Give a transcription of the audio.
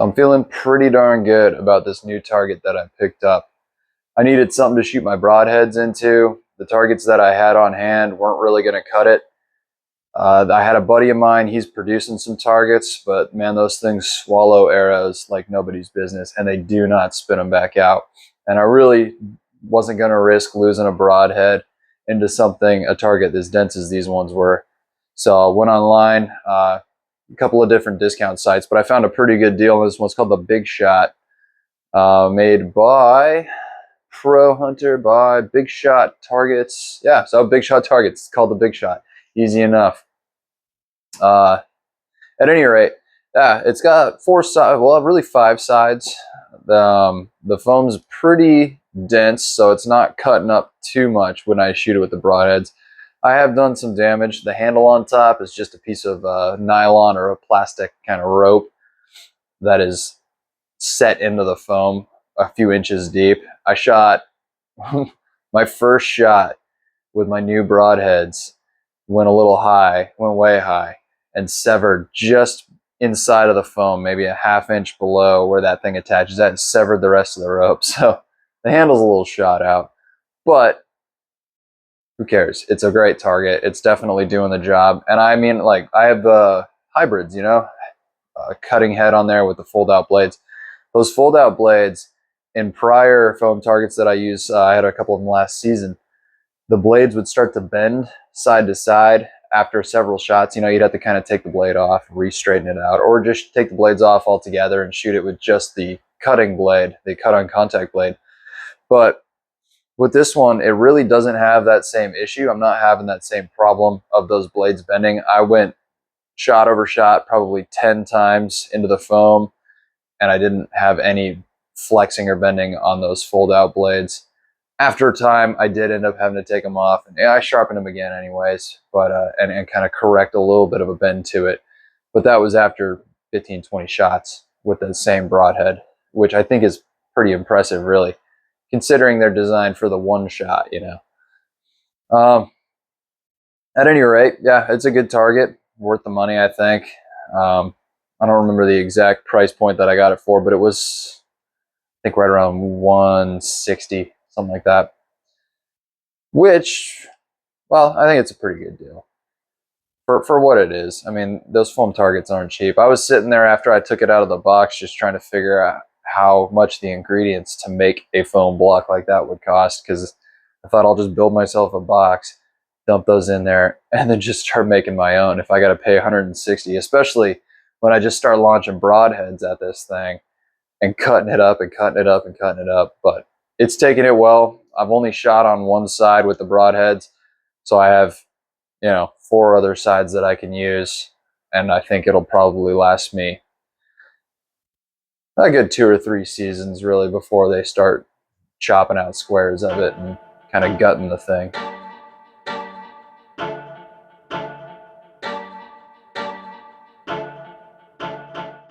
I'm feeling pretty darn good about this new target that I picked up. I needed something to shoot my broadheads into. The targets that I had on hand weren't really going to cut it. I had a buddy of mine, he's producing some targets, but man, those things swallow arrows like nobody's business, and they do not spin them back out. And I really wasn't going to risk losing a broadhead into a target as dense as these ones were. So I went online, a couple of different discount sites, but I found a pretty good deal. This one's called the Big Shot, made by Pro Hunter by Big Shot Targets. Yeah, so Big Shot Targets. It's called the Big Shot. Easy enough. At any rate, yeah, it's got four sides. Well, really five sides. The foam's pretty dense, so it's not cutting up too much when I shoot it with the broadheads. I have done some damage. The handle on top is just a piece of nylon or a plastic kind of rope that is set into the foam a few inches deep. I shot my first shot with my new broadheads, went a little high, went way high, and severed just inside of the foam, maybe a half-inch below where that thing attaches that, and severed the rest of the rope. So the handle's a little shot out, but who cares? It's a great target. It's definitely doing the job. And I mean, like, I have the hybrids, cutting head on there with the fold-out blades. Those fold-out blades in prior foam targets that I used, I had a couple of them last season, the blades would start to bend side to side after several shots. You'd have to kind of take the blade off, re-straighten it out, or just take the blades off altogether and shoot it with just the cutting blade, the cut-on contact blade. But with this one, it really doesn't have that same issue. I'm not having that same problem of those blades bending. I went shot over shot probably 10 times into the foam, and I didn't have any flexing or bending on those fold-out blades. After a time, I did end up having to take them off, and I sharpened them again anyways, but and kind of correct a little bit of a bend to it. But that was after 15, 20 shots with the same broadhead, which I think is pretty impressive, really, considering they're designed for the one shot, Um, at any rate, yeah, it's a good target, worth the money, I think. I don't remember the exact price point that I got it for, but it was, I think, right around 160, something like that. Which, well, I think it's a pretty good deal for what it is. I mean, those foam targets aren't cheap. I was sitting there after I took it out of the box just trying to figure out how much the ingredients to make a foam block like that would cost, because I thought I'll just build myself a box, dump those in there, and then just start making my own if I got to pay 160, especially when I just start launching broadheads at this thing and cutting it up and cutting it up and cutting it up. But it's taking it well. I've only shot on one side with the broadheads, so I have, 4 other sides that I can use, and I think it'll probably last me a good 2 or 3 seasons, really, before they start chopping out squares of it and kind of gutting the thing.